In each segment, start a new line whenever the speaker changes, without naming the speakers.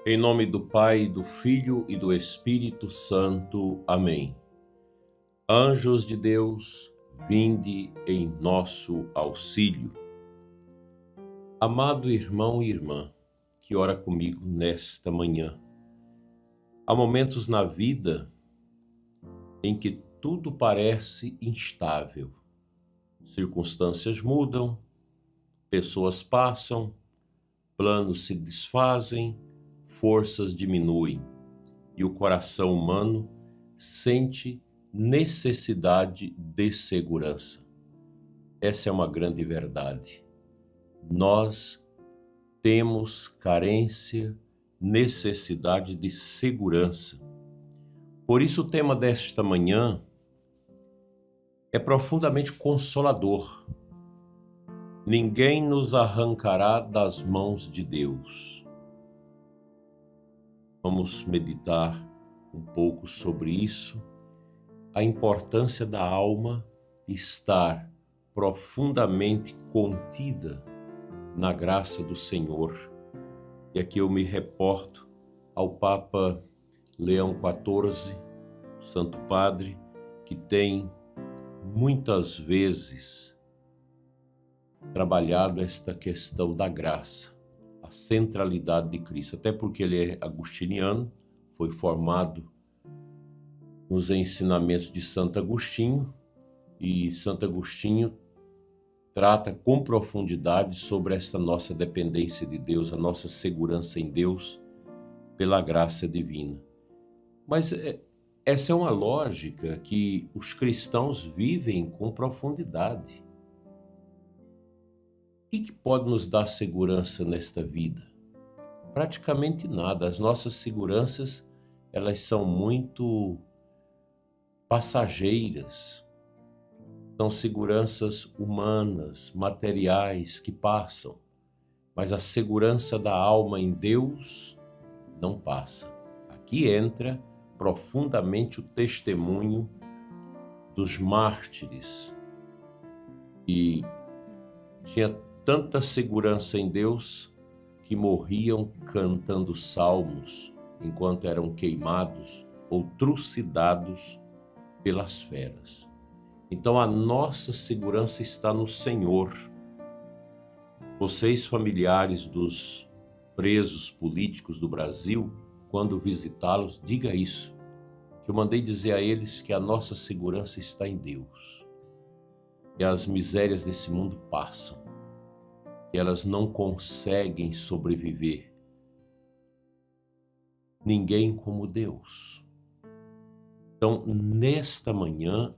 Em nome do Pai, do Filho e do Espírito Santo. Amém. Anjos de Deus, vinde em nosso auxílio. Amado irmão e irmã, que ora comigo nesta manhã. Há momentos na vida em que tudo parece instável. Circunstâncias mudam, pessoas passam, planos se desfazem, forças diminuem e o coração humano sente necessidade de segurança. Essa é uma grande verdade. Nós temos carência, necessidade de segurança. Por isso o tema desta manhã é profundamente consolador. Ninguém nos arrancará das mãos de Deus. Vamos meditar um pouco sobre isso, a importância da alma estar profundamente contida na graça do Senhor. E aqui eu me reporto ao Papa Leão XIV, Santo Padre, que tem muitas vezes trabalhado esta questão da graça, a centralidade de Cristo, até porque ele é agostiniano, foi formado nos ensinamentos de Santo Agostinho, e Santo Agostinho trata com profundidade sobre esta nossa dependência de Deus, a nossa segurança em Deus pela graça divina. Mas essa é uma lógica que os cristãos vivem com profundidade. O que pode nos dar segurança nesta vida? Praticamente nada. As nossas seguranças, elas são muito passageiras. São seguranças humanas, materiais que passam. Mas a segurança da alma em Deus não passa. Aqui entra profundamente o testemunho dos mártires, que tinha tanta segurança em Deus que morriam cantando salmos enquanto eram queimados ou trucidados pelas feras. Então a nossa segurança está no Senhor. Vocês, familiares dos presos políticos do Brasil, quando visitá-los, diga isso, que eu mandei dizer a eles que a nossa segurança está em Deus. E as misérias desse mundo passam. E elas não conseguem sobreviver. Ninguém como Deus. Então, nesta manhã,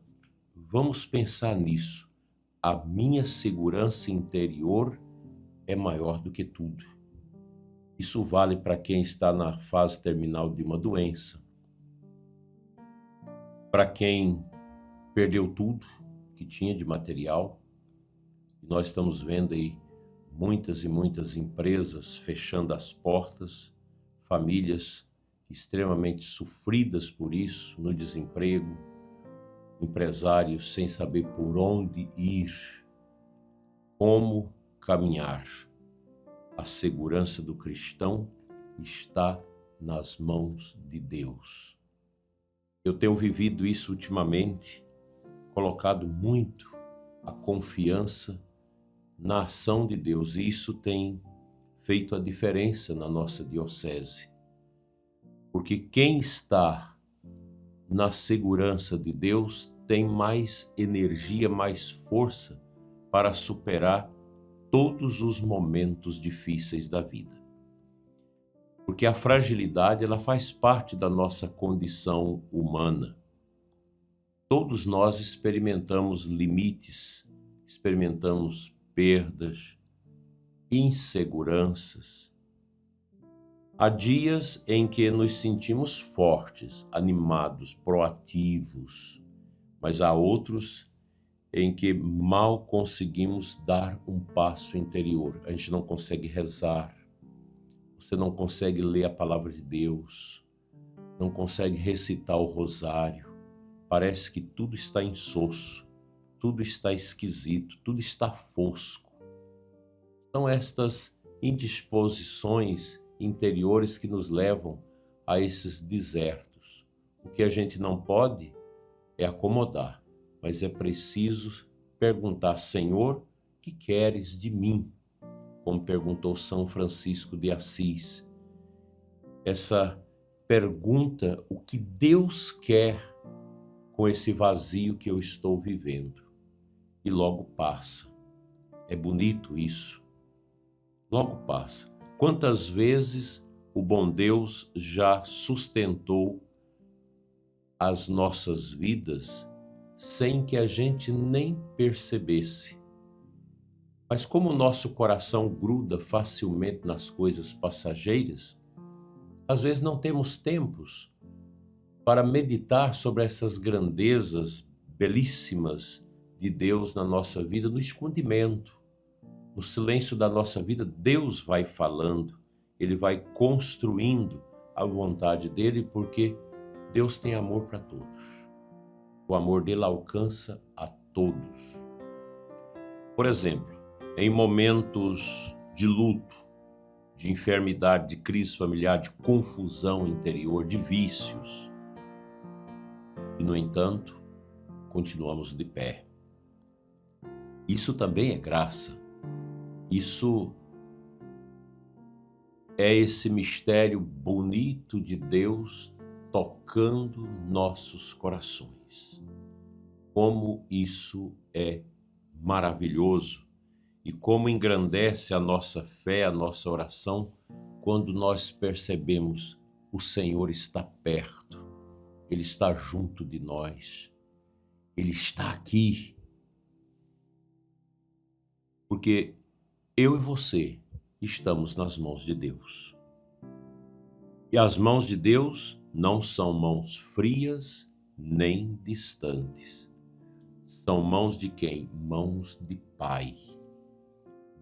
vamos pensar nisso. A minha segurança interior é maior do que tudo. Isso vale para quem está na fase terminal de uma doença, para quem perdeu tudo que tinha de material. Nós estamos vendo aí muitas e muitas empresas fechando as portas, famílias extremamente sofridas por isso, no desemprego, empresários sem saber por onde ir, como caminhar. A segurança do cristão está nas mãos de Deus. Eu tenho vivido isso ultimamente, colocado muito a confiança na ação de Deus, e isso tem feito a diferença na nossa diocese. Porque quem está na segurança de Deus tem mais energia, mais força para superar todos os momentos difíceis da vida. Porque a fragilidade, ela faz parte da nossa condição humana. Todos nós experimentamos limites, experimentamos perdas, inseguranças. Há dias em que nos sentimos fortes, animados, proativos, mas há outros em que mal conseguimos dar um passo interior. A gente não consegue rezar, você não consegue ler a palavra de Deus, não consegue recitar o rosário. Parece que tudo está insosso, tudo está esquisito, tudo está fosco. São estas indisposições interiores que nos levam a esses desertos. O que a gente não pode é acomodar, mas é preciso perguntar: Senhor, o que queres de mim? Como perguntou São Francisco de Assis. Essa pergunta, o que Deus quer com esse vazio que eu estou vivendo? E logo passa. É bonito isso. Logo passa. Quantas vezes o bom Deus já sustentou as nossas vidas sem que a gente nem percebesse. Mas como o nosso coração gruda facilmente nas coisas passageiras, às vezes não temos tempos para meditar sobre essas grandezas belíssimas de Deus na nossa vida, no escondimento, no silêncio da nossa vida. Deus vai falando, Ele vai construindo a vontade dEle, porque Deus tem amor para todos. O amor dEle alcança a todos. Por exemplo, em momentos de luto, de enfermidade, de crise familiar, de confusão interior, de vícios, e, no entanto, continuamos de pé. Isso também é graça. Isso é esse mistério bonito de Deus tocando nossos corações. Como isso é maravilhoso e como engrandece a nossa fé, a nossa oração, quando nós percebemos: o Senhor está perto, Ele está junto de nós, Ele está aqui. Porque eu e você estamos nas mãos de Deus. E as mãos de Deus não são mãos frias nem distantes. São mãos de quem? Mãos de Pai.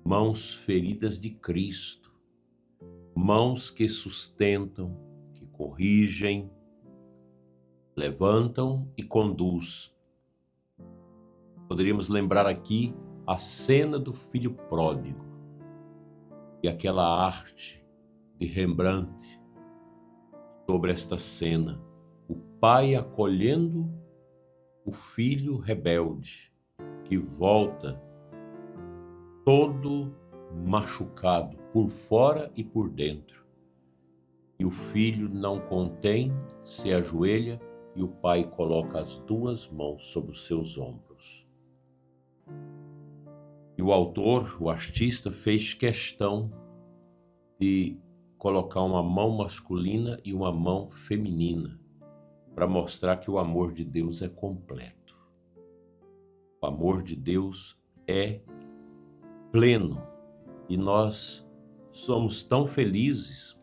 Mãos feridas de Cristo. Mãos que sustentam, que corrigem, levantam e conduz. Poderíamos lembrar aqui a cena do filho pródigo e aquela arte de Rembrandt sobre esta cena. O pai acolhendo o filho rebelde que volta todo machucado por fora e por dentro. E o filho não contém, se ajoelha e o pai coloca as duas mãos sobre os seus ombros. E o autor, o artista, fez questão de colocar uma mão masculina e uma mão feminina para mostrar que o amor de Deus é completo. O amor de Deus é pleno e nós somos tão felizes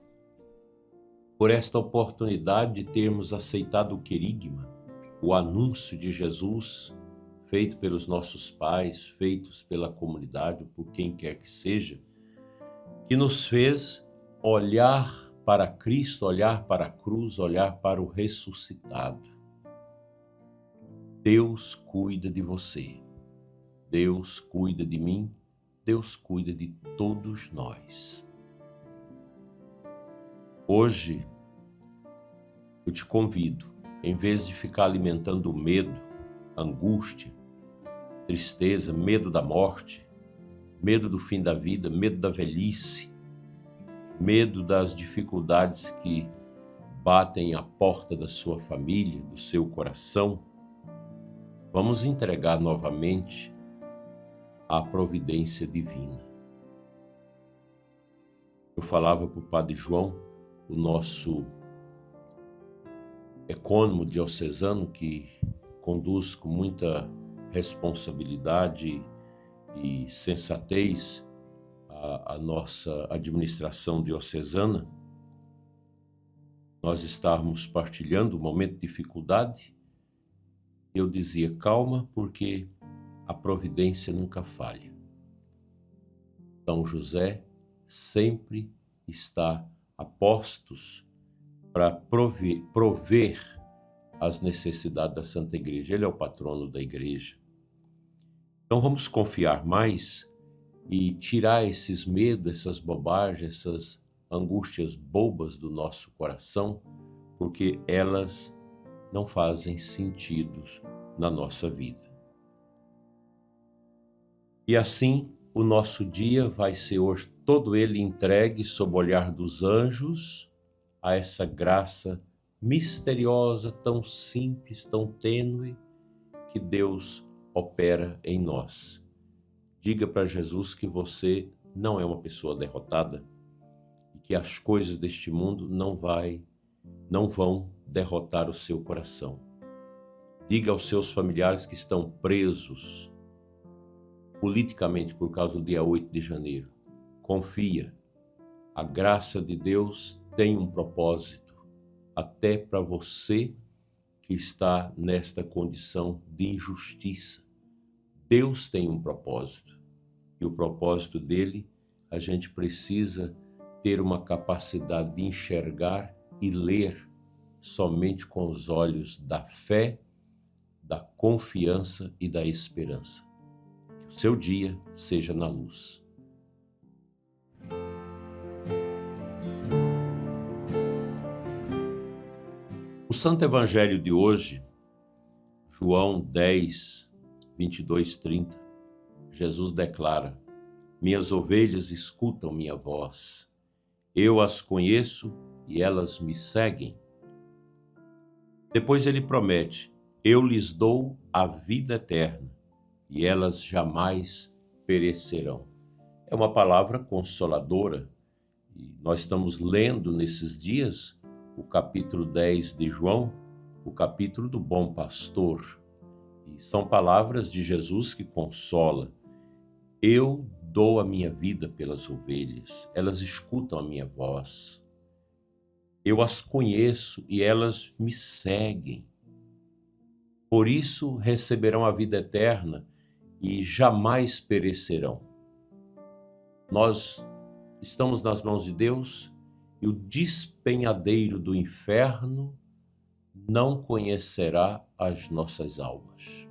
por esta oportunidade de termos aceitado o querigma, o anúncio de Jesus, feito pelos nossos pais, feitos pela comunidade, por quem quer que seja, que nos fez olhar para Cristo, olhar para a cruz, olhar para o ressuscitado. Deus cuida de você, Deus cuida de mim, Deus cuida de todos nós. Hoje, eu te convido, em vez de ficar alimentando o medo, angústia, tristeza, medo da morte, medo do fim da vida, medo da velhice, medo das dificuldades que batem à porta da sua família, do seu coração, vamos entregar novamente à providência divina. Eu falava para o Padre João, o nosso ecônomo diocesano, que conduz com muita responsabilidade e sensatez a nossa administração diocesana. Nós estávamos partilhando um momento de dificuldade. Eu dizia: calma, porque a providência nunca falha. São José sempre está a postos para prover as necessidades da Santa Igreja. Ele é o patrono da Igreja. Então vamos confiar mais e tirar esses medos, essas bobagens, essas angústias bobas do nosso coração, porque elas não fazem sentido na nossa vida. E assim, o nosso dia vai ser hoje todo ele entregue sob o olhar dos anjos a essa graça misteriosa, tão simples, tão tênue, que Deus opera em nós. Diga para Jesus que você não é uma pessoa derrotada e que as coisas deste mundo não vão derrotar o seu coração. Diga aos seus familiares que estão presos politicamente por causa do dia 8 de janeiro. Confia. A graça de Deus tem um propósito, até para você que está nesta condição de injustiça. Deus tem um propósito. E o propósito dele, a gente precisa ter uma capacidade de enxergar e ler somente com os olhos da fé, da confiança e da esperança. Que o seu dia seja na luz. O Santo Evangelho de hoje, João 10, 22, 30, Jesus declara: minhas ovelhas escutam minha voz, eu as conheço e elas me seguem. Depois ele promete: eu lhes dou a vida eterna e elas jamais perecerão. É uma palavra consoladora e nós estamos lendo nesses dias o capítulo 10 de João, o capítulo do bom pastor. E são palavras de Jesus que consola. Eu dou a minha vida pelas ovelhas, elas escutam a minha voz. Eu as conheço e elas me seguem. Por isso receberão a vida eterna e jamais perecerão. Nós estamos nas mãos de Deus e o despenhadeiro do inferno não conhecerá as nossas almas.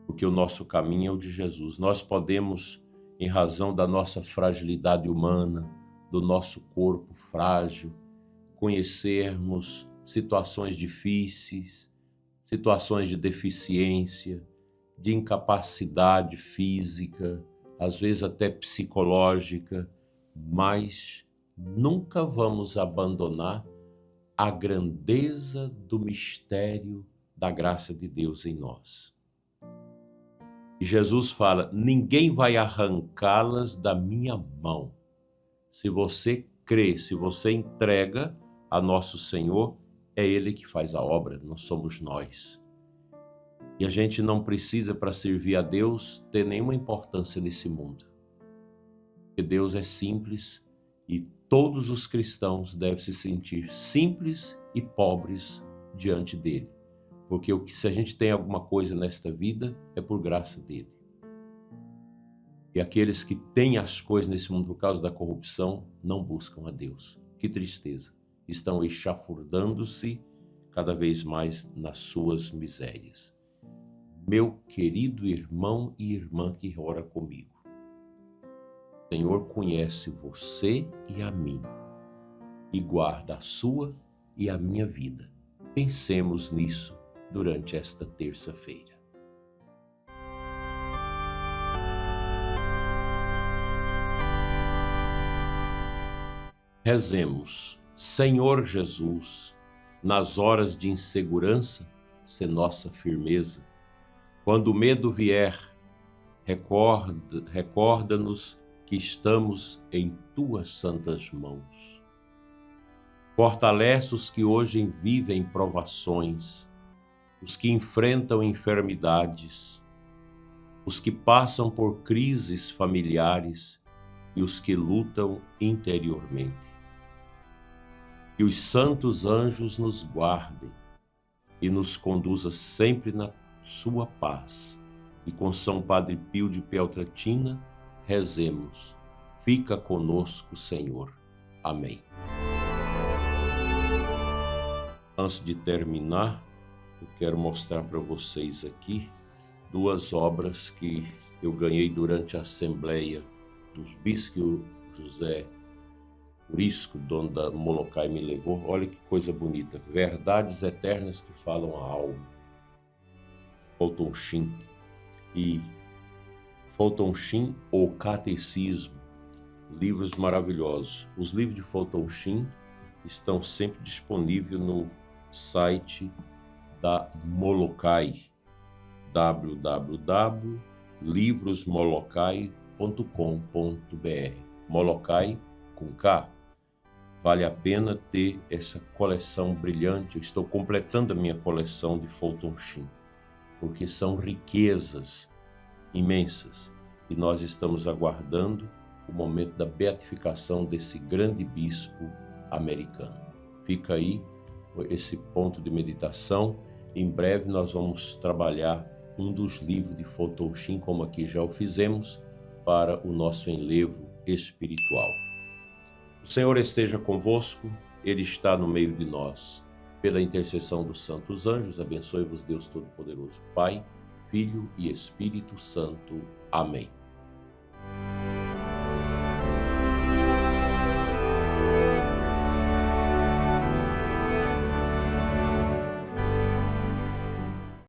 Porque o nosso caminho é o de Jesus. Nós podemos, em razão da nossa fragilidade humana, do nosso corpo frágil, conhecermos situações difíceis, situações de deficiência, de incapacidade física, às vezes até psicológica, mas nunca vamos abandonar a grandeza do mistério da graça de Deus em nós. E Jesus fala: ninguém vai arrancá-las da minha mão. Se você crê, se você entrega a nosso Senhor, é Ele que faz a obra, não somos nós. E a gente não precisa, para servir a Deus, ter nenhuma importância nesse mundo. Porque Deus é simples e todos os cristãos devem se sentir simples e pobres diante dele. Porque se a gente tem alguma coisa nesta vida, é por graça dele. E aqueles que têm as coisas nesse mundo por causa da corrupção, não buscam a Deus. Que tristeza. Estão chafurdando-se cada vez mais nas suas misérias. Meu querido irmão e irmã que ora comigo, o Senhor conhece você e a mim e guarda a sua e a minha vida. Pensemos nisso durante esta terça-feira. Rezemos. Senhor Jesus, nas horas de insegurança, sê nossa firmeza. Quando o medo vier, recorda-nos que estamos em tuas santas mãos. Fortalece os que hoje vivem provações, os que enfrentam enfermidades, os que passam por crises familiares e os que lutam interiormente. Que os santos anjos nos guardem e nos conduza sempre na sua paz. E com São Padre Pio de Peltrautina, rezemos. Fica conosco, Senhor. Amém. Antes de terminar, eu quero mostrar para vocês aqui duas obras que eu ganhei durante a Assembleia dos Bispos, que o José Por isso que o dono da Molokai me levou. Olha que coisa bonita. Verdades eternas que falam a alma. Fulton Sheen. E Fulton Sheen, O Catecismo. Livros maravilhosos. Os livros de Fulton Sheen estão sempre disponíveis no site da Molokai. www.livrosmolokai.com.br. Molokai com K. Vale a pena ter essa coleção brilhante. Eu estou completando a minha coleção de Fulton Sheen, porque são riquezas imensas e nós estamos aguardando o momento da beatificação desse grande bispo americano. Fica aí esse ponto de meditação. Em breve nós vamos trabalhar um dos livros de Fulton Sheen, como aqui já o fizemos, para o nosso enlevo espiritual. O Senhor esteja convosco, Ele está no meio de nós. Pela intercessão dos santos anjos, abençoe-vos Deus Todo-Poderoso, Pai, Filho e Espírito Santo. Amém.